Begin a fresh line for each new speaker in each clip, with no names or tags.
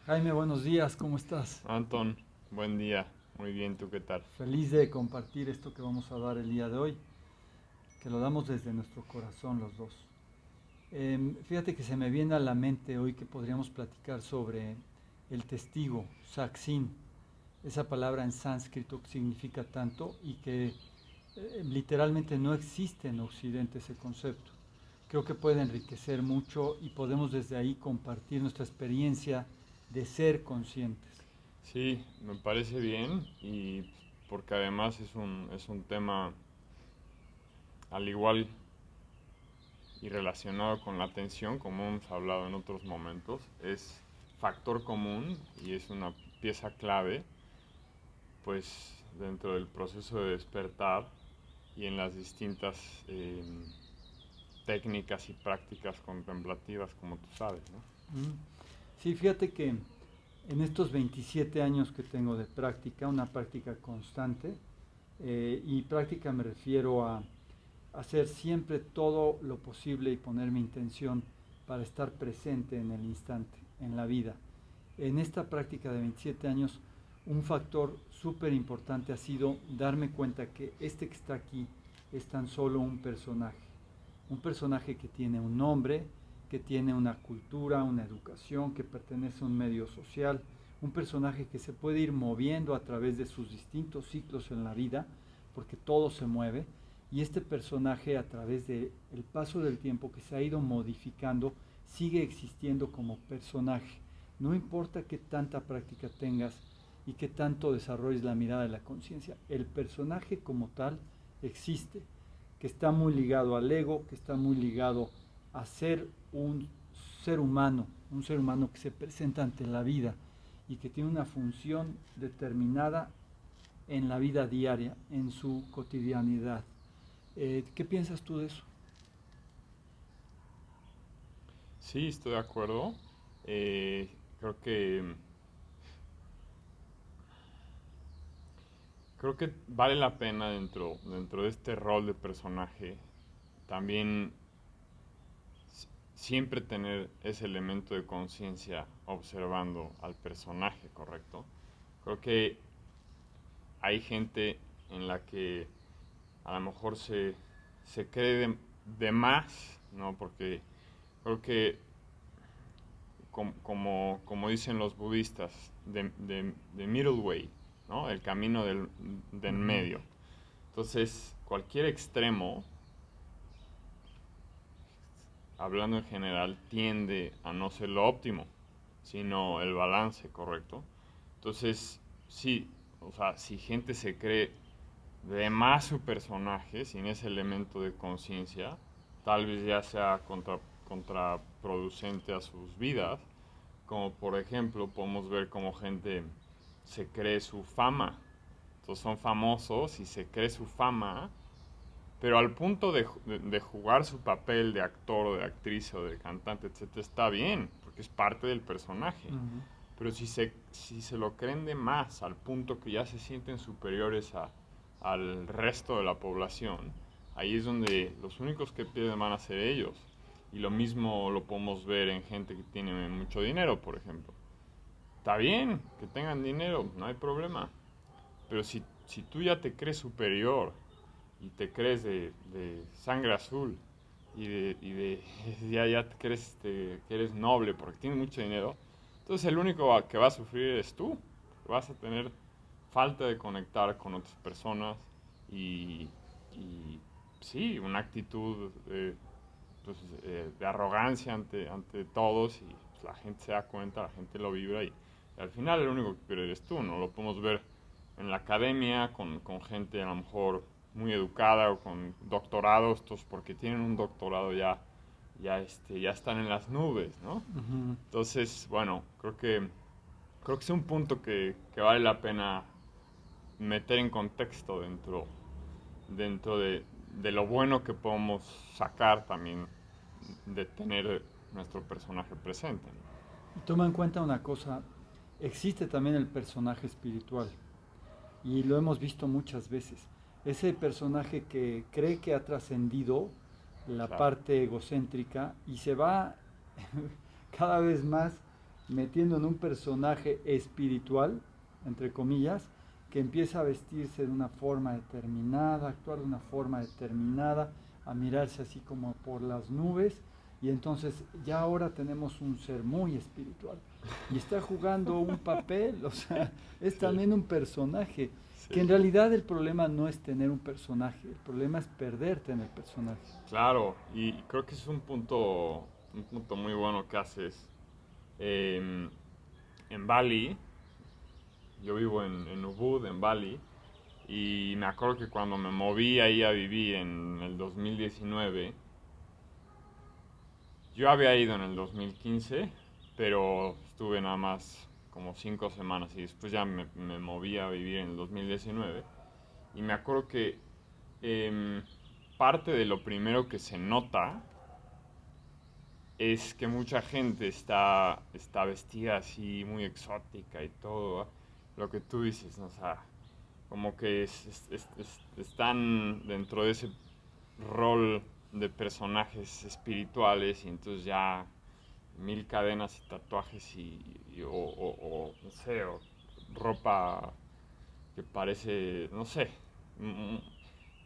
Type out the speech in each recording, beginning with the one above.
Jaime, buenos días, ¿cómo estás?
Anton, buen día. Muy bien, ¿tú qué tal?
Feliz de compartir esto que vamos a dar el día de hoy, que lo damos desde nuestro corazón los dos. Fíjate que se me viene a la mente hoy que podríamos platicar sobre el testigo, saksin, esa palabra en sánscrito que significa tanto y que literalmente no existe en Occidente ese concepto. Creo que puede enriquecer mucho y podemos desde ahí compartir nuestra experiencia de ser conscientes.
Sí, me parece bien y porque además es un tema al igual y relacionado con la atención, como hemos hablado en otros momentos, es factor común y es una pieza clave, pues dentro del proceso de despertar y en las distintas técnicas y prácticas contemplativas, como tú sabes, ¿no?
Mm. Sí, fíjate que en estos 27 años que tengo de práctica, una práctica constante, y práctica me refiero a hacer siempre todo lo posible y poner mi intención para estar presente en el instante, en la vida. En esta práctica de 27 años, un factor súper importante ha sido darme cuenta que este que está aquí es tan solo un personaje que tiene un nombre, que tiene una cultura, una educación, que pertenece a un medio social, un personaje que se puede ir moviendo a través de sus distintos ciclos en la vida, porque todo se mueve, y este personaje a través del paso del tiempo que se ha ido modificando, sigue existiendo como personaje. No importa qué tanta práctica tengas y qué tanto desarrolles la mirada de la conciencia, el personaje como tal existe, que está muy ligado al ego, que está muy ligado a ser un ser humano que se presenta ante la vida y que tiene una función determinada en la vida diaria, en su cotidianidad. ¿Qué piensas tú de eso?
Sí, estoy de acuerdo. Eh, creo que Creo que vale la pena dentro de este rol de personaje también siempre tener ese elemento de conciencia observando al personaje, ¿correcto? Creo que hay gente en la que a lo mejor se cree de más, ¿no? Porque creo que como dicen los budistas, de middle way, ¿no? El camino de en
Ujú.
medio. Entonces, cualquier extremo, hablando en general, tiende a no ser lo óptimo, sino el balance correcto. Entonces, sí, o sea, si gente se cree de más su personaje, sin ese elemento de conciencia, tal vez ya sea contraproducente a sus vidas, como por ejemplo podemos ver como gente se cree su fama. Entonces son famosos y se cree su fama, pero al punto de jugar su papel de actor o de actriz o de cantante, etcétera, está bien, porque es parte del personaje.
Ujú.
Pero si se lo creen de más al punto que ya se sienten superiores al resto de la población, ahí es donde los únicos que pierden van a ser ellos. Y lo mismo lo podemos ver en gente que tiene mucho dinero, por ejemplo. Está bien que tengan dinero, no hay problema. Pero si tú ya te crees superior y te crees de sangre azul y ya te crees que eres noble porque tienes mucho dinero, entonces el único que va a sufrir eres tú. Vas a tener falta de conectar con otras personas y, y sí, una actitud de arrogancia ante todos y pues, la gente se da cuenta, la gente lo vibra y al final el único que pierde eres tú, ¿no? Lo podemos ver en la academia con gente a lo mejor muy educada o con doctorados, estos porque tienen un doctorado ya están en las nubes, ¿no?
Ujú.
Entonces, bueno, creo que es un punto que vale la pena meter en contexto dentro de lo bueno que podemos sacar también de tener nuestro personaje presente, ¿no?
Y toma en cuenta una cosa, existe también el personaje espiritual y lo hemos visto muchas veces. Ese personaje que cree que ha trascendido la
Claro.
parte egocéntrica y se va cada vez más metiendo en un personaje espiritual, entre comillas, que empieza a vestirse de una forma determinada, a actuar de una forma determinada, a mirarse así como por las nubes, y entonces ya ahora tenemos un ser muy espiritual y está jugando un papel, o sea, es
Sí,
también un personaje, que en
sí.
realidad el problema no es tener un personaje, el problema es perderte en el personaje.
Claro, y creo que es un punto muy bueno que haces. Em, en Bali, yo vivo en Ubud, en Bali, y me acuerdo que cuando me moví ahí a vivir en el 2019, yo había ido en el 2015, pero estuve nada más como 5 semanas y después ya me moví a vivir en el 2019. Y me acuerdo que em, parte de lo primero que se nota es que mucha gente está vestida así muy exótica y todo. Lo que tú dices, ¿no? O sea, como que están dentro de ese rol de personajes espirituales y entonces ya mil cadenas y tatuajes no sé, o ropa que parece, no sé. Mm,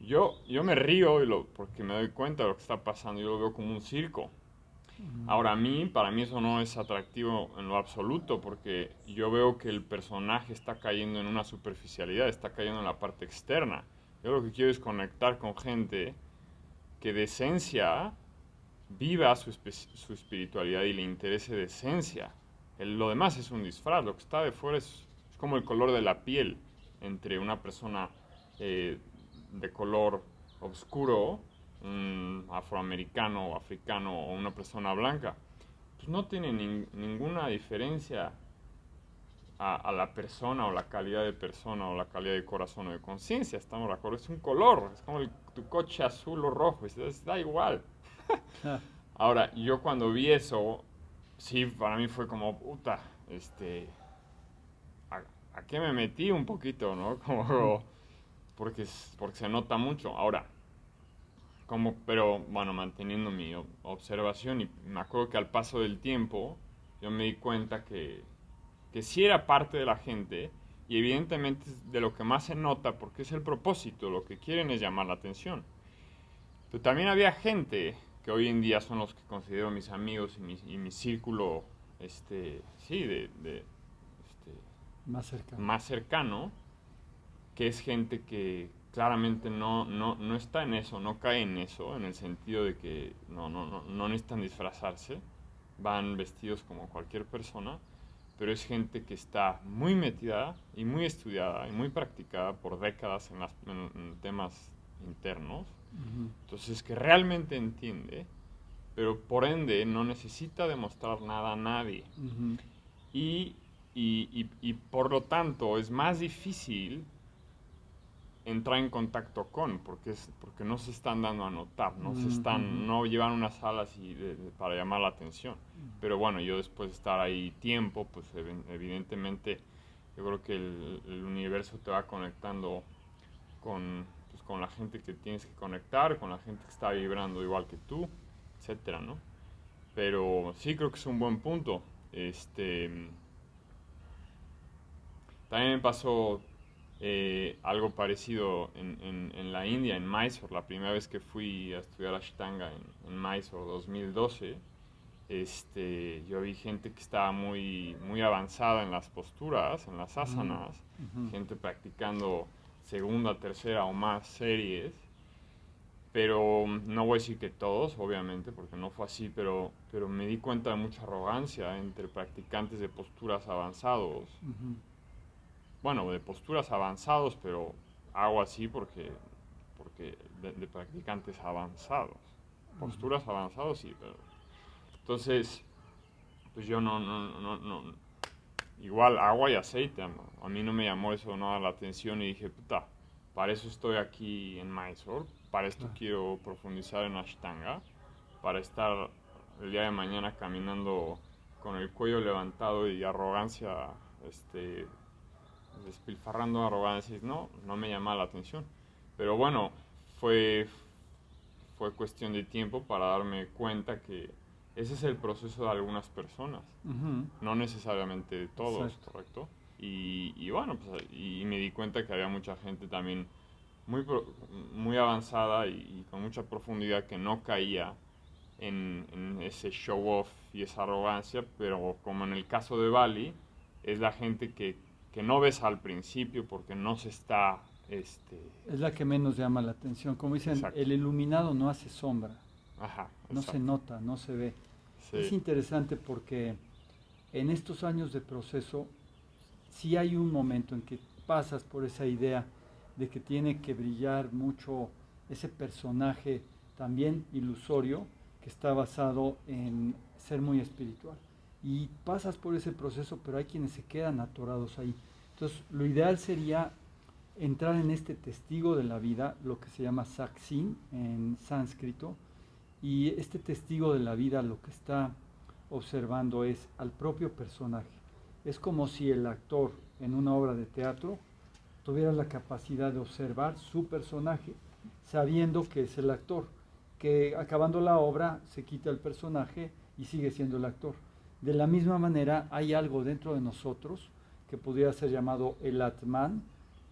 yo me río porque me doy cuenta de lo que está pasando, yo lo veo como un circo.
Mm,
Ahora para mí eso no es atractivo en lo absoluto, porque yo veo que el personaje está cayendo en una superficialidad, está cayendo en la parte externa. Yo lo que quiero es conectar con gente que de esencia viva su espiritualidad y le interese de esencia. Lo demás es un disfraz, lo que está de fuera es como el color de la piel entre una persona eh, de color oscuro, un afroamericano o africano o una persona blanca. Pues no tiene ninguna diferencia a la persona o la calidad de persona o la calidad de corazón o de conciencia, estamos de acuerdo, es un color, es como tu coche azul o rojo, da igual.
claro.
Ahora, yo cuando vi eso, sí, para mí fue como, puta, ¿a, a qué me metí un poquito, no?
Mm,
Como, porque se nota mucho. Ahora, pero bueno, manteniendo mi observación, y me acuerdo que al paso del tiempo, yo me di cuenta que sí era parte de la gente, y evidentemente es de lo que más se nota, porque es el propósito, lo que quieren es llamar la atención. Pero también había gente que hoy en día son los que considero mis amigos y mi círculo, sí,
más cercano.
más cercano, que es gente que claramente no está en eso, no cae en eso, en el sentido de que no necesitan disfrazarse, van vestidos como cualquier persona, pero es gente que está muy metida y muy estudiada y muy practicada por décadas en temas internos,
Ujú,
entonces que realmente entiende, pero por ende no necesita demostrar nada a nadie.
ujú,
Y, y por lo tanto es más difícil entrar en contacto con, porque no se están dando a notar,
ujú,
no llevan unas alas para llamar la atención. Pero bueno, yo después de estar ahí tiempo, pues evidentemente yo creo que el universo te va conectando con la gente que tienes que conectar, con la gente que está vibrando igual que tú, etcétera, ¿no? Pero sí creo que es un buen punto. También me pasó algo parecido en la India, en Mysore, la primera vez que fui a estudiar Ashtanga en Mysore 2012. Yo vi gente que estaba muy avanzada en las posturas, en las
ujú,
asanas,
ujú,
gente practicando segunda, tercera o más series, pero no voy a decir que todos, obviamente, porque no fue así, pero me di cuenta de mucha arrogancia entre practicantes de posturas avanzados,
ujú,
bueno, de posturas avanzados, pero hago así porque de practicantes avanzados.
ujú.
Posturas avanzados, sí, pero... Entonces, pues yo igual agua y aceite, a mí no me llamó eso nada la atención y dije, puta, para eso estoy aquí en Mysore, para esto
Claro.
quiero profundizar en Ashtanga, para estar el día de mañana caminando con el cuello levantado y arrogancia, despilfarrando arrogancia, no me llama la atención. Pero bueno, fue, fue cuestión de tiempo para darme cuenta que ese es el proceso de algunas personas, no necesariamente de todos,
Exacto.
¿correcto? Y bueno, pues y me di cuenta que había mucha gente también muy, muy avanzada y con mucha profundidad que no caía en ese show off y esa arrogancia, pero como en el caso de Bali, es la gente que no ves al principio porque no se está,
Es la que menos llama la atención. Como dicen,
exacto,
el iluminado no hace sombra,
ajá,
no se
exacto,
nota, no se ve. Es
sí,
interesante porque en estos años de proceso, sí hay un momento en que pasas por esa idea de que tiene que brillar mucho ese personaje también ilusorio que está basado en ser muy espiritual. Y pasas por ese proceso, pero hay quienes se quedan atorados ahí. Entonces, lo ideal sería entrar en este testigo de la vida, lo que se llama saksin en sánscrito, y este testigo de la vida lo que está observando es al propio personaje. Es como si el actor en una obra de teatro tuviera la capacidad de observar su personaje, sabiendo que es el actor, que acabando la obra se quita el personaje y sigue siendo el actor. De la misma manera hay algo dentro de nosotros que podría ser llamado el Atman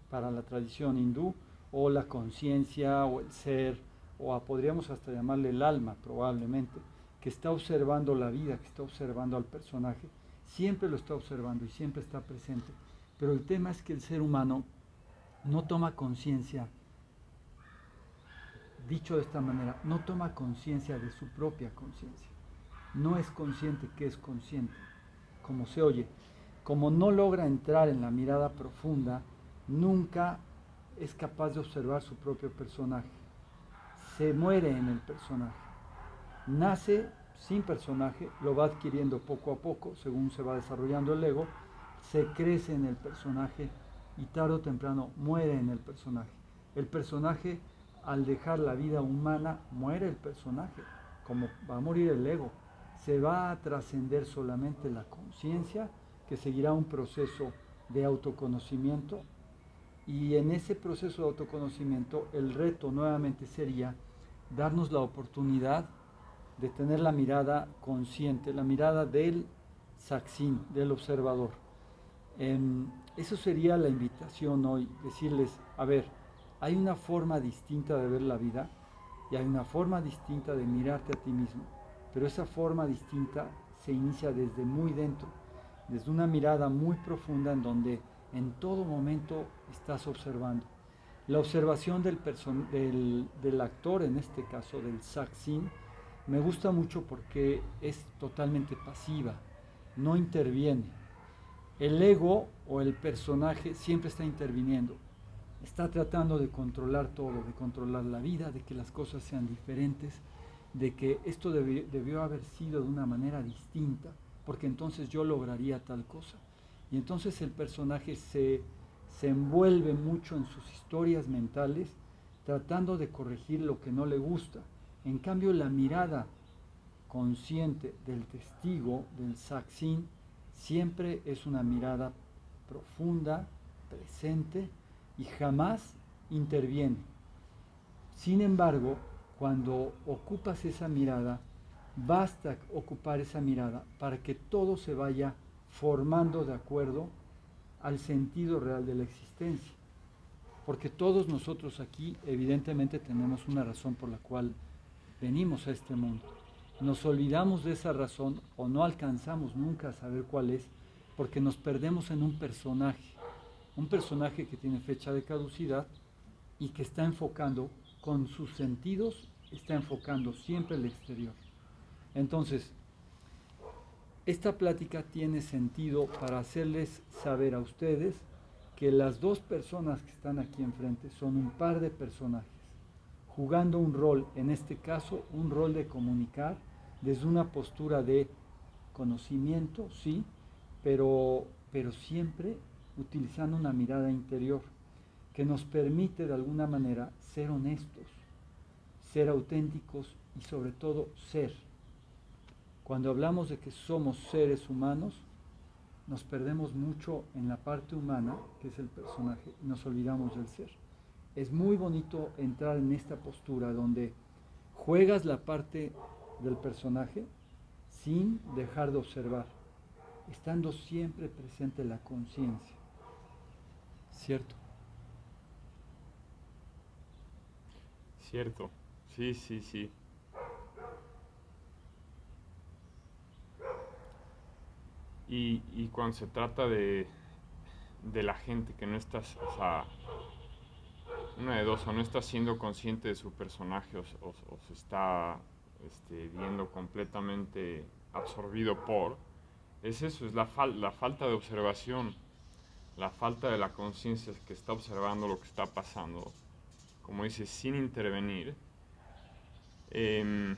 para la tradición hindú, o la conciencia, o el ser, o podríamos hasta llamarle el alma probablemente, que está observando la vida, que está observando al personaje, siempre lo está observando y siempre está presente. Pero el tema es que el ser humano no toma conciencia, dicho de esta manera, no toma conciencia de su propia conciencia. No es consciente que es consciente, como se oye. Como no logra entrar en la mirada profunda, nunca es capaz de observar su propio personaje. Se muere en el personaje. Nace sin personaje, lo va adquiriendo poco a poco, según se va desarrollando el ego, se crece en el personaje y tarde o temprano muere en el personaje. El personaje, al dejar la vida humana, muere el personaje, como va a morir el ego. Se va a trascender solamente la conciencia, que seguirá un proceso de autoconocimiento, y en ese proceso de autoconocimiento el reto nuevamente sería darnos la oportunidad de tener la mirada consciente, la mirada del saksín, del observador. Eso sería la invitación hoy, decirles, a ver, hay una forma distinta de ver la vida y hay una forma distinta de mirarte a ti mismo, pero esa forma distinta se inicia desde muy dentro, desde una mirada muy profunda en donde en todo momento estás observando. La observación del actor, en este caso del saksín, me gusta mucho porque es totalmente pasiva, no interviene. El ego o el personaje siempre está interviniendo, está tratando de controlar todo, de controlar la vida, de que las cosas sean diferentes, de que esto debió haber sido de una manera distinta, porque entonces yo lograría tal cosa. Y entonces el personaje se envuelve mucho en sus historias mentales, tratando de corregir lo que no le gusta. En cambio, la mirada consciente del testigo, del saksín, siempre es una mirada profunda, presente y jamás interviene. Sin embargo, cuando ocupas esa mirada, basta ocupar esa mirada para que todo se vaya formando de acuerdo al sentido real de la existencia. Porque todos nosotros aquí evidentemente tenemos una razón por la cual venimos a este mundo. Nos olvidamos de esa razón o no alcanzamos nunca a saber cuál es, porque nos perdemos en un personaje que tiene fecha de caducidad y que está enfocando con sus sentidos, está enfocando siempre el exterior. Entonces, esta plática tiene sentido para hacerles saber a ustedes que las dos personas que están aquí enfrente son un par de personajes, jugando un rol, en este caso un rol de comunicar desde una postura de conocimiento, sí, pero siempre utilizando una mirada interior que nos permite de alguna manera ser honestos, ser auténticos y sobre todo ser. Cuando hablamos de que somos seres humanos, nos perdemos mucho en la parte humana, que es el personaje, y nos olvidamos del ser. Es muy bonito entrar en esta postura donde juegas la parte del personaje, sin dejar de observar, estando siempre presente la conciencia. ¿Cierto?
Cierto, sí, sí, sí. Y cuando se trata de la gente que no estás, o sea, una de dos, o no está siendo consciente de su personaje o se está viendo completamente absorbido por, es eso, es la falta de observación, la falta de la conciencia que está observando lo que está pasando, como dices, sin intervenir. Em,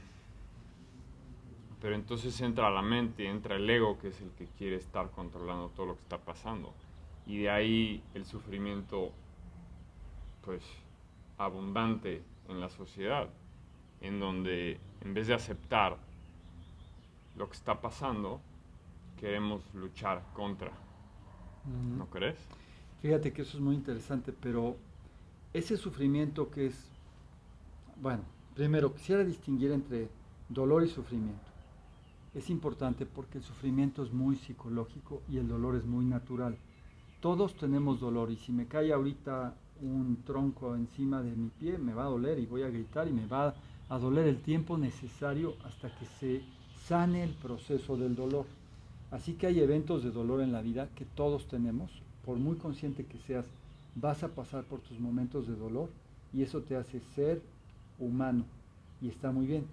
pero entonces entra la mente, entra el ego, que es el que quiere estar controlando todo lo que está pasando. Y de ahí el sufrimiento, pues, abundante en la sociedad, en donde en vez de aceptar lo que está pasando, queremos luchar contra.
Ujú.
¿No crees?
Fíjate que eso es muy interesante, pero ese sufrimiento que es, bueno, primero quisiera distinguir entre dolor y sufrimiento. Es importante porque el sufrimiento es muy psicológico y el dolor es muy natural. Todos tenemos dolor y si me cae ahorita un tronco encima de mi pie me va a doler y voy a gritar y me va a doler el tiempo necesario hasta que se sane el proceso del dolor. Así que hay eventos de dolor en la vida que todos tenemos, por muy consciente que seas, vas a pasar por tus momentos de dolor y eso te hace ser humano y está muy bien.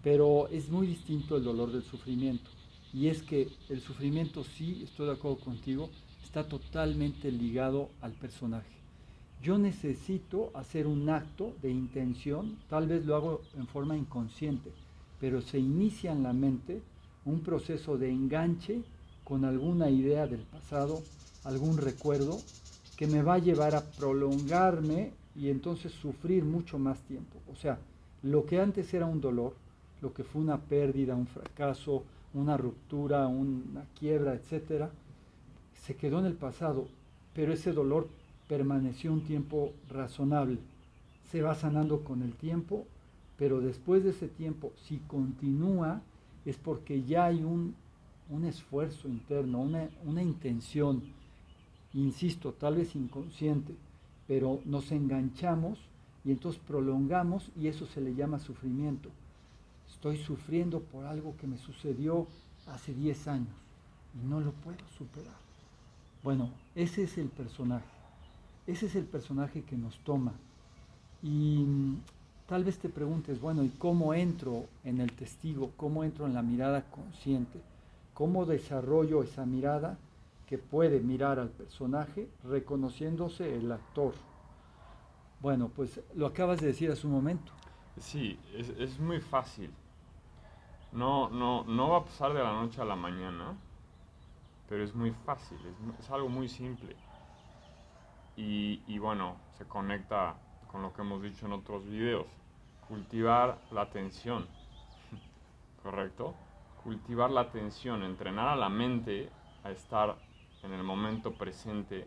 Pero es muy distinto el dolor del sufrimiento. Y es que el sufrimiento, sí, estoy de acuerdo contigo, está totalmente ligado al personaje. Yo necesito hacer un acto de intención, tal vez lo hago en forma inconsciente, pero se inicia en la mente un proceso de enganche con alguna idea del pasado, algún recuerdo que me va a llevar a prolongarme y entonces sufrir mucho más tiempo. O sea, lo que antes era un dolor, lo que fue una pérdida, un fracaso, una ruptura, una quiebra, etcétera, se quedó en el pasado, pero ese dolor permaneció un tiempo razonable. Se va sanando con el tiempo, pero después de ese tiempo, si continúa, es porque ya hay un esfuerzo interno, una intención, insisto, tal vez inconsciente, pero nos enganchamos y entonces prolongamos y eso se le llama sufrimiento. Estoy sufriendo por algo que me sucedió hace 10 años y no lo puedo superar. Bueno, ese es el personaje. Ese es el personaje que nos toma. Y tal vez te preguntes, bueno, ¿y cómo entro en el testigo? ¿Cómo entro en la mirada consciente? ¿Cómo desarrollo esa mirada que puede mirar al personaje reconociéndose el actor? Bueno, pues lo acabas de decir hace un momento.
Sí, es muy fácil. No va a pasar de la noche a la mañana, pero es muy fácil, es algo muy simple. Y bueno, se conecta con lo que hemos dicho en otros videos. Cultivar la atención, ¿correcto? Cultivar la atención, entrenar a la mente a estar en el momento presente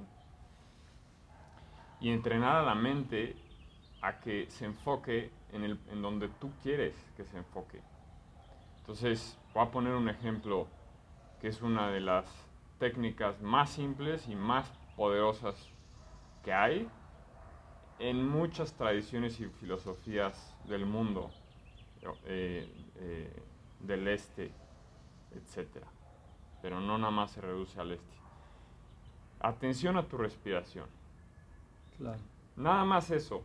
y entrenar a la mente a que se enfoque en donde tú quieres que se enfoque. Entonces, voy a poner un ejemplo que es una de las técnicas más simples y más poderosas que hay en muchas tradiciones y filosofías del mundo, eh, eh, del este, etcétera. Pero no nada más se reduce al este. Atención a tu respiración.
Claro.
Nada más eso.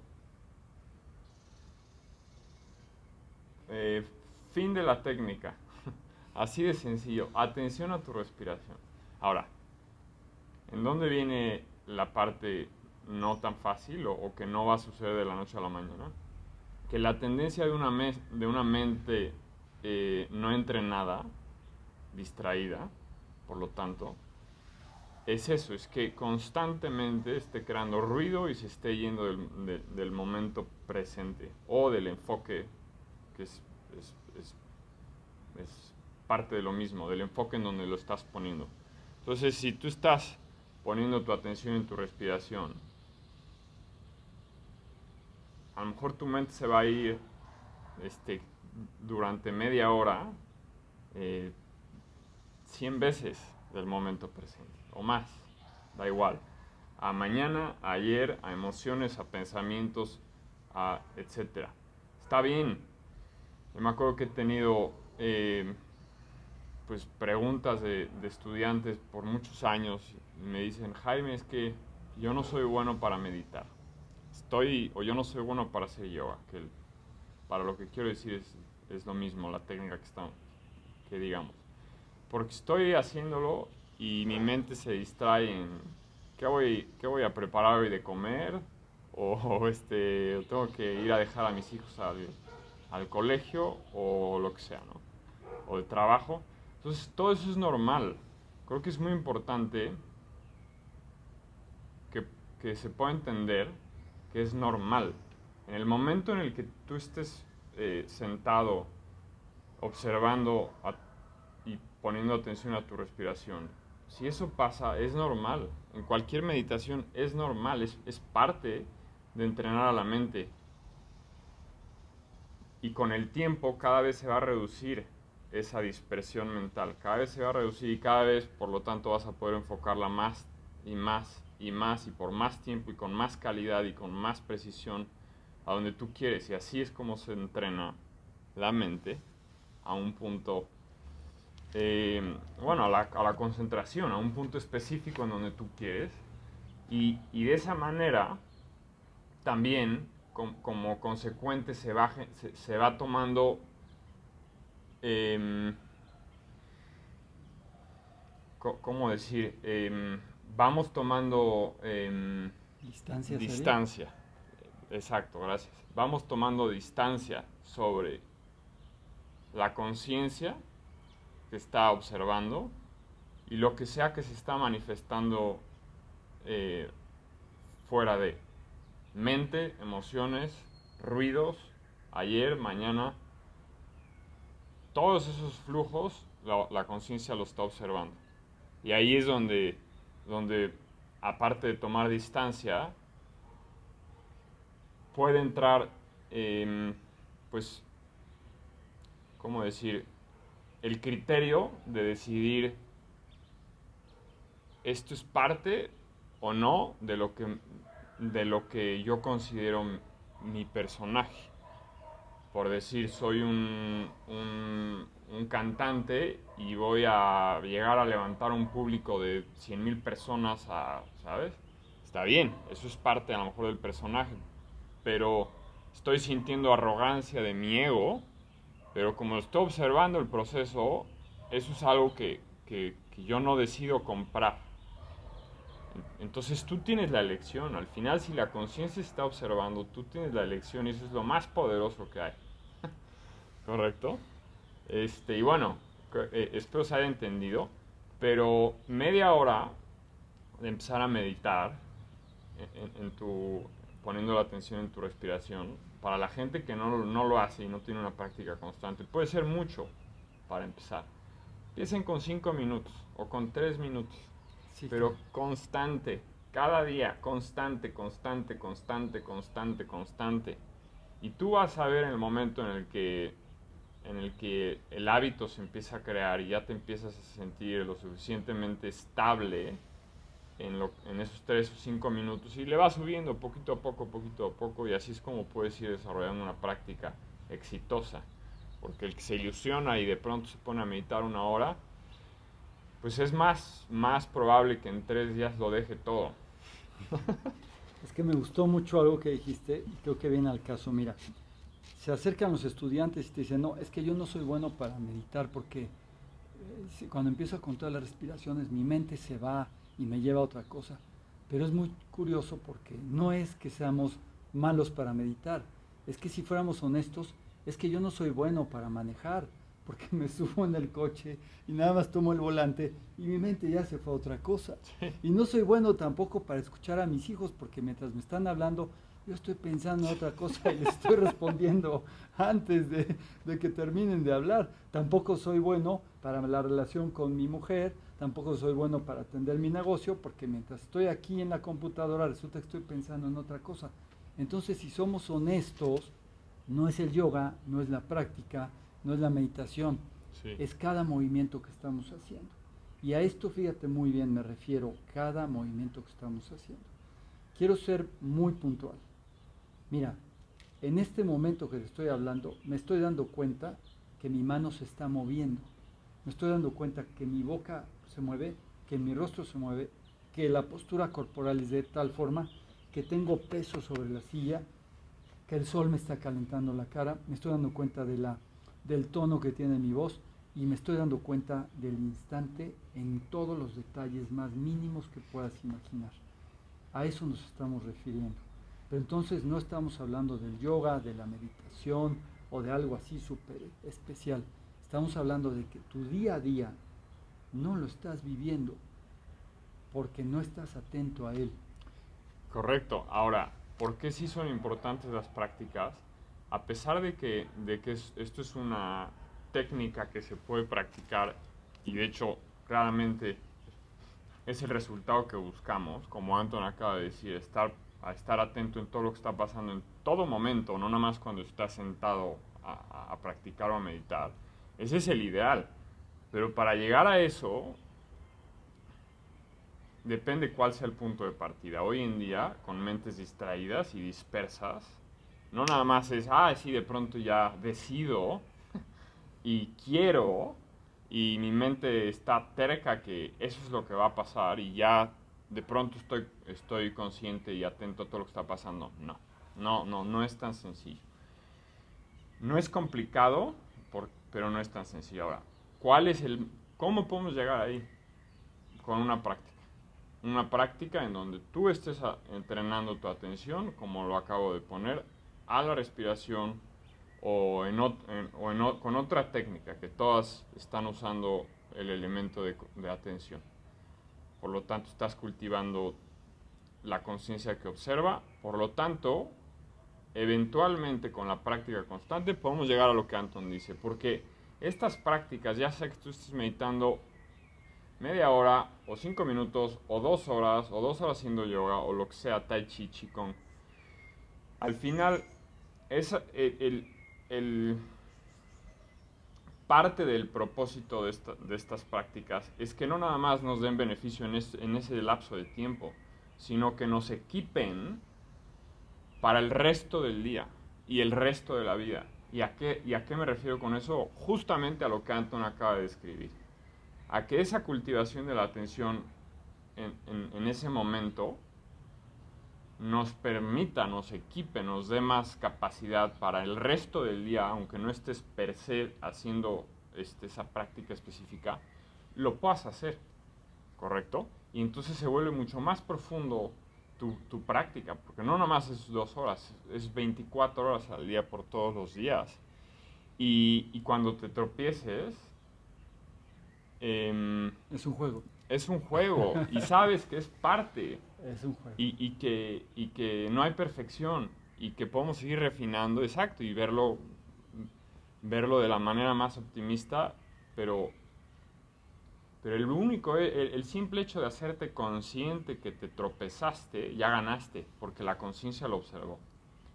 Eh, Fin de la técnica. Así de sencillo. Atención a tu respiración. Ahora, ¿en dónde viene la parte no tan fácil o que no va a suceder de la noche a la mañana? Que la tendencia de una mente no entrenada, distraída, por lo tanto, es eso, es que constantemente esté creando ruido y se esté yendo del momento presente o del enfoque, que es, es, es parte de lo mismo, del enfoque en donde lo estás poniendo. Entonces, si tú estás poniendo tu atención en tu respiración, a lo mejor tu mente se va a ir este, durante media hora 100 veces del momento presente, o más, da igual. A mañana, a ayer, a emociones, a pensamientos, a etcétera. Está bien. Yo me acuerdo que he tenido pues preguntas de estudiantes por muchos años y me dicen, Jaime, es que yo no soy bueno para meditar. O yo no soy bueno para hacer yoga, que para lo que quiero decir es lo mismo, la técnica que digamos. Porque estoy haciéndolo y mi mente se distrae en qué voy a preparar hoy de comer, o tengo que ir a dejar a mis hijos al colegio, o lo que sea, ¿no? O de trabajo. Entonces, todo eso es normal. Creo que es muy importante que se pueda entender que es normal. En el momento en el que tú estés sentado, observando y poniendo atención a tu respiración, si eso pasa, es normal. En cualquier meditación es normal, es parte de entrenar a la mente. Y con el tiempo cada vez se va a reducir esa dispersión mental. Cada vez se va a reducir y cada vez, por lo tanto, vas a poder enfocarla más y más y más y por más tiempo y con más calidad y con más precisión a donde tú quieres. Y así es como se entrena la mente a un punto, a la concentración, a un punto específico en donde tú quieres. Y de esa manera también como consecuente se va tomando ¿cómo decir? Vamos tomando distancia. Exacto, gracias. Vamos tomando distancia sobre la conciencia que está observando y lo que sea que se está manifestando fuera de mente, emociones, ruidos, ayer, mañana. Todos esos flujos la conciencia lo está observando. Y ahí es donde aparte de tomar distancia, puede entrar, pues, ¿cómo decir? El criterio de decidir esto es parte o no de lo que yo considero mi personaje. Por decir, soy un cantante y voy a llegar a levantar un público de 100,000 personas, ¿sabes? Está bien, eso es parte a lo mejor del personaje, pero estoy sintiendo arrogancia de mi ego, pero como estoy observando el proceso, eso es algo que yo no decido comprar. Entonces tú tienes la elección, al final si la conciencia está observando, tú tienes la elección y eso es lo más poderoso que hay. ¿Correcto? Y bueno, espero se haya entendido, pero media hora de empezar a meditar, poniendo la atención en tu respiración, para la gente que no lo hace y no tiene una práctica constante, puede ser mucho para empezar. Empiecen con 5 minutos o con 3 minutos, sí, pero claro. Constante, cada día, constante. Y tú vas a ver en el momento en el que el hábito se empieza a crear y ya te empiezas a sentir lo suficientemente estable en esos 3 o 5 minutos y le vas subiendo poquito a poco y así es como puedes ir desarrollando una práctica exitosa. Porque el que se ilusiona y de pronto se pone a meditar 1 hora, pues es más probable que en 3 días lo deje todo.
Es que me gustó mucho algo que dijiste y creo que viene al caso. Mira, se acercan los estudiantes y te dicen, no, es que yo no soy bueno para meditar porque cuando empiezo a contar las respiraciones mi mente se va y me lleva a otra cosa. Pero es muy curioso porque no es que seamos malos para meditar, es que si fuéramos honestos, es que yo no soy bueno para manejar, porque me subo en el coche y nada más tomo el volante y mi mente ya se fue a otra cosa. Sí. Y no soy bueno tampoco para escuchar a mis hijos, porque mientras me están hablando, yo estoy pensando en otra cosa y les estoy respondiendo antes de que terminen de hablar. Tampoco soy bueno para la relación con mi mujer, tampoco soy bueno para atender mi negocio, porque mientras estoy aquí en la computadora resulta que estoy pensando en otra cosa. Entonces, si somos honestos, no es el yoga, no es la práctica, no es la meditación, sí. Es cada movimiento que estamos haciendo. Y a esto, fíjate muy bien, me refiero cada movimiento que estamos haciendo. Quiero ser muy puntual. Mira, en este momento que te estoy hablando, me estoy dando cuenta que mi mano se está moviendo. Me estoy dando cuenta que mi boca se mueve, que mi rostro se mueve, que la postura corporal es de tal forma que tengo peso sobre la silla, que el sol me está calentando la cara. Me estoy dando cuenta del tono que tiene mi voz y me estoy dando cuenta del instante en todos los detalles más mínimos que puedas imaginar. A eso nos estamos refiriendo. Pero entonces no estamos hablando del yoga, de la meditación o de algo así súper especial. Estamos hablando de que tu día a día no lo estás viviendo porque no estás atento a él.
Correcto. Ahora, ¿por qué sí son importantes las prácticas? A pesar de que esto es una técnica que se puede practicar y de hecho claramente es el resultado que buscamos, como Anton acaba de decir, estar atento en todo lo que está pasando en todo momento, no nada más cuando estás sentado a practicar o a meditar. Ese es el ideal. Pero para llegar a eso, depende cuál sea el punto de partida. Hoy en día, con mentes distraídas y dispersas, no nada más es, sí, de pronto ya decido y quiero y mi mente está terca que eso es lo que va a pasar y ya de pronto estoy consciente y atento a todo lo que está pasando. No es tan sencillo. No es complicado, pero no es tan sencillo. Ahora, ¿cómo podemos llegar ahí? Con una práctica. Una práctica en donde tú estés entrenando tu atención, como lo acabo de poner, a la respiración con otra técnica, que todas están usando el elemento de atención. Por lo tanto, estás cultivando la conciencia que observa. Por lo tanto, eventualmente con la práctica constante podemos llegar a lo que Anton dice, porque estas prácticas, ya sea que tú estés meditando media hora o 5 minutos o 2 horas o 2 horas haciendo yoga o lo que sea, tai chi, qigong, al final es el parte del propósito de estas prácticas es que no nada más nos den beneficio en ese lapso de tiempo, sino que nos equipen para el resto del día y el resto de la vida. ¿Y a qué me refiero con eso? Justamente a lo que Anton acaba de describir. A que esa cultivación de la atención en ese momento nos permita, nos equipe, nos dé más capacidad para el resto del día, aunque no estés per se haciendo esa práctica específica, lo puedas hacer, ¿correcto? Y entonces se vuelve mucho más profundo tu práctica, porque no nomás es 2 horas, es 24 horas al día por todos los días. Y cuando te tropieces,
Es un juego.
es un juego y sabes que es parte
Es un juego.
y que no hay perfección y que podemos seguir refinando, exacto, y verlo de la manera más optimista, pero el simple hecho de hacerte consciente que te tropezaste, ya ganaste, porque la conciencia lo observó,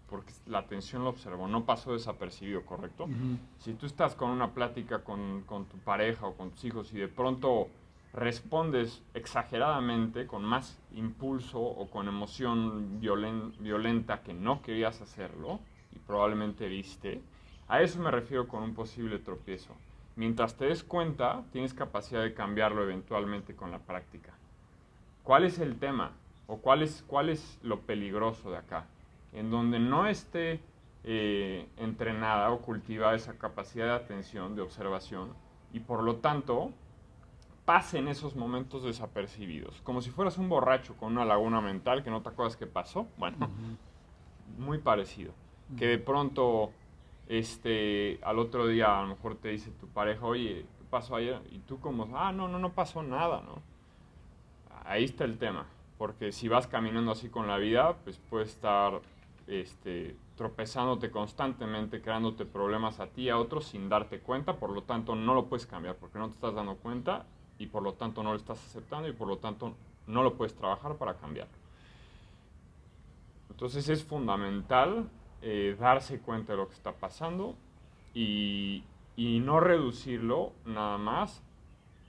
porque la atención lo observó, no pasó desapercibido, ¿correcto?
Ujú.
Si tú estás con una plática con tu pareja o con tus hijos y de pronto respondes exageradamente, con más impulso o con emoción violenta que no querías hacerlo y probablemente viste, a eso me refiero con un posible tropiezo. Mientras te des cuenta, tienes capacidad de cambiarlo eventualmente con la práctica. ¿Cuál es el tema? ¿O cuál es lo peligroso de acá? En donde no esté entrenada o cultivada esa capacidad de atención, de observación, y por lo tanto pasen esos momentos desapercibidos. Como si fueras un borracho con una laguna mental que no te acuerdas qué pasó. Bueno, muy parecido. Que de pronto al otro día a lo mejor te dice tu pareja, oye, ¿qué pasó ayer? Y tú como, no pasó nada, ¿no? Ahí está el tema, porque si vas caminando así con la vida, pues puedes estar tropezándote constantemente, creándote problemas a ti y a otros sin darte cuenta, por lo tanto no lo puedes cambiar porque no te estás dando cuenta y por lo tanto no lo estás aceptando y por lo tanto no lo puedes trabajar para cambiarlo. Entonces es fundamental darse cuenta de lo que está pasando y no reducirlo nada más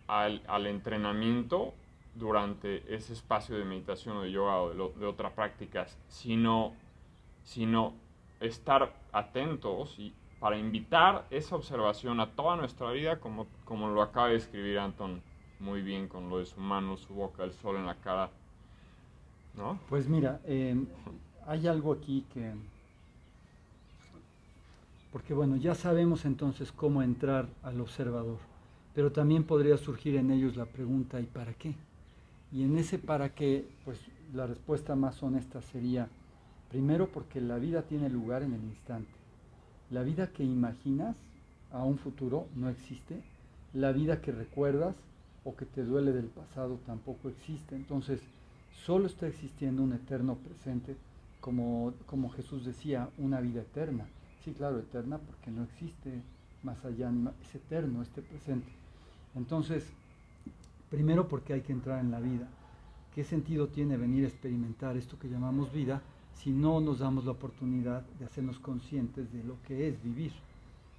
al entrenamiento durante ese espacio de meditación o de yoga o de otras prácticas, sino estar atentos y para invitar esa observación a toda nuestra vida, como lo acaba de escribir Anton muy bien con lo de su mano, su boca, el sol en la cara, ¿no?
Pues mira, hay algo aquí que, porque bueno, ya sabemos entonces cómo entrar al observador, pero también podría surgir en ellos la pregunta ¿y para qué? Y en ese para qué, pues la respuesta más honesta sería, primero porque la vida tiene lugar en el instante. La vida que imaginas a un futuro no existe. La vida que recuerdas o que te duele del pasado tampoco existe. Entonces, solo está existiendo un eterno presente, como Jesús decía, una vida eterna. Sí, claro, eterna porque no existe más allá, es eterno este presente. Entonces, primero porque hay que entrar en la vida. ¿Qué sentido tiene venir a experimentar esto que llamamos vida si no nos damos la oportunidad de hacernos conscientes de lo que es vivir?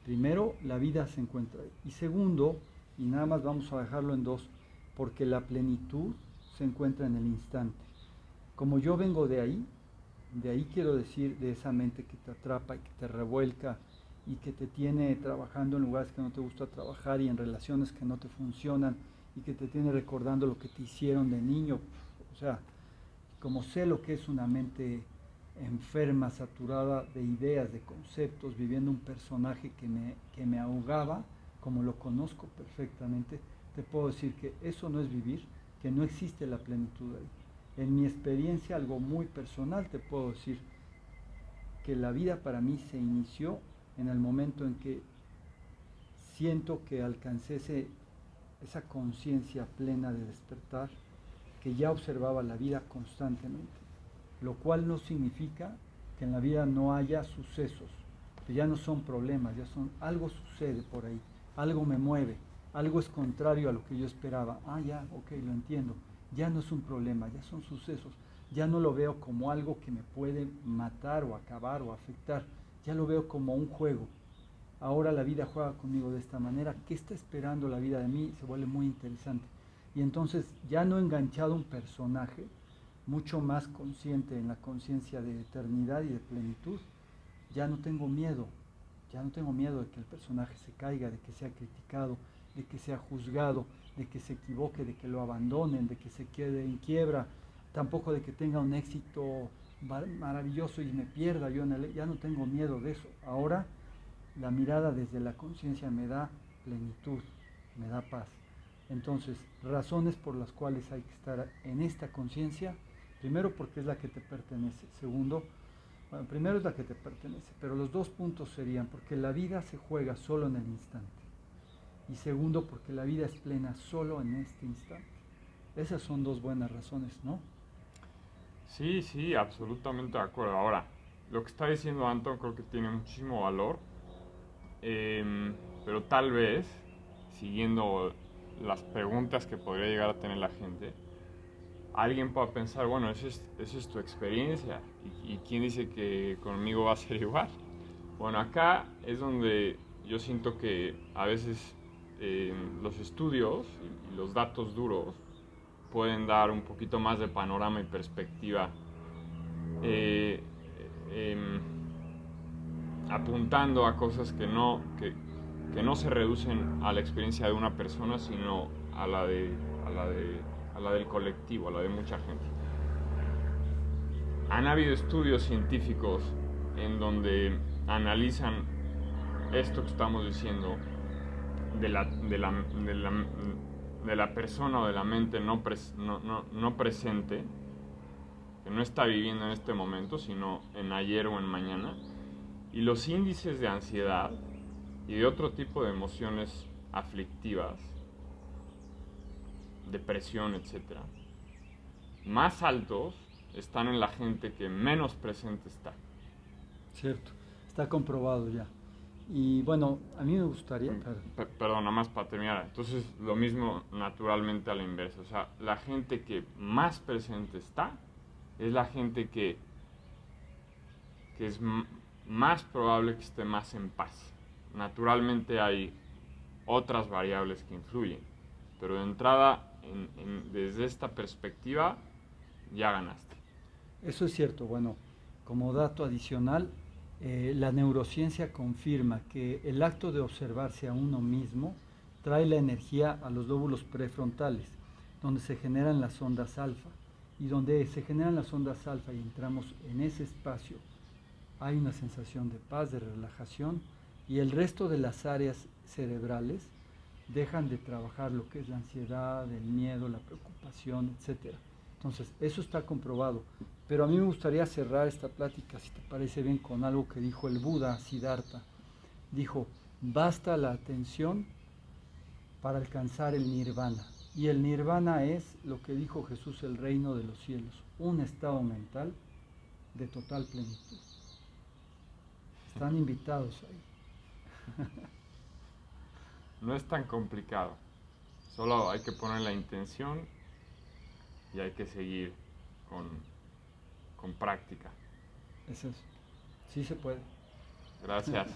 Primero, la vida se encuentra ahí. Y segundo, y nada más vamos a dejarlo en dos, porque la plenitud se encuentra en el instante. Como yo vengo de ahí quiero decir, de esa mente que te atrapa y que te revuelca y que te tiene trabajando en lugares que no te gusta trabajar y en relaciones que no te funcionan y que te tiene recordando lo que te hicieron de niño. O sea, como sé lo que es una mente enferma, saturada de ideas, de conceptos, viviendo un personaje que me ahogaba, como lo conozco perfectamente, te puedo decir que eso no es vivir, que no existe la plenitud ahí. En mi experiencia, algo muy personal, te puedo decir que la vida para mí se inició en el momento en que siento que alcancé esa conciencia plena de despertar, que ya observaba la vida constantemente, lo cual no significa que en la vida no haya sucesos, que ya no son problemas, ya son algo sucede por ahí, algo me mueve, algo es contrario a lo que yo esperaba. Ah, ya, ok, lo entiendo. Ya no es un problema, ya son sucesos. Ya no lo veo como algo que me puede matar o acabar o afectar. Ya lo veo como un juego. Ahora la vida juega conmigo de esta manera. ¿Qué está esperando la vida de mí? Se vuelve muy interesante. Y entonces ya no he enganchado un personaje, mucho más consciente en la conciencia de eternidad y de plenitud. Ya no tengo miedo. Ya no tengo miedo de que el personaje se caiga, de que sea criticado, de que sea juzgado, de que se equivoque, de que lo abandonen, de que se quede en quiebra, tampoco de que tenga un éxito maravilloso y me pierda. Ya no tengo miedo de eso. Ahora la mirada desde la conciencia me da plenitud, me da paz. Entonces, razones por las cuales hay que estar en esta conciencia, primero porque es la que te pertenece, segundo, bueno, primero es la que te pertenece, pero los dos puntos serían porque la vida se juega solo en el instante y segundo porque la vida es plena solo en este instante. Esas son dos buenas razones, ¿no?
Sí, sí, absolutamente de acuerdo. Ahora, lo que está diciendo Anton creo que tiene muchísimo valor, pero tal vez, siguiendo las preguntas que podría llegar a tener la gente, alguien pueda pensar, bueno, esa es tu experiencia, y quién dice que conmigo va a ser igual. Bueno, acá es donde yo siento que a veces los estudios y los datos duros pueden dar un poquito más de panorama y perspectiva, eh, em, apuntando a cosas que no se reducen a la experiencia de una persona, sino a a la del colectivo, a la de mucha gente. Han habido estudios científicos en donde analizan esto que estamos diciendo de la persona o de la mente no presente, que no está viviendo en este momento, sino en ayer o en mañana, y los índices de ansiedad y de otro tipo de emociones aflictivas, depresión, etcétera, más altos están en la gente que menos presente está.
Cierto, está comprobado ya. Y bueno, a mí me gustaría...
Perdón, nada más para terminar. Entonces, lo mismo naturalmente a la inversa. O sea, la gente que más presente está es la gente que es más probable que esté más en paz. Naturalmente hay otras variables que influyen, pero de entrada, desde esta perspectiva, ya ganaste.
Eso es cierto. Bueno, como dato adicional, la neurociencia confirma que el acto de observarse a uno mismo trae la energía a los lóbulos prefrontales, donde se generan las ondas alfa. Y donde se generan las ondas alfa y entramos en ese espacio, hay una sensación de paz, de relajación, y el resto de las áreas cerebrales dejan de trabajar lo que es la ansiedad, el miedo, la preocupación, etcétera. Entonces, eso está comprobado. Pero a mí me gustaría cerrar esta plática, si te parece bien, con algo que dijo el Buda Siddhartha. Dijo, basta la atención para alcanzar el nirvana. Y el nirvana es lo que dijo Jesús, el reino de los cielos, un estado mental de total plenitud. Están invitados ahí.
No es tan complicado, solo hay que poner la intención y hay que seguir con práctica.
Es eso. Sí se puede.
Gracias.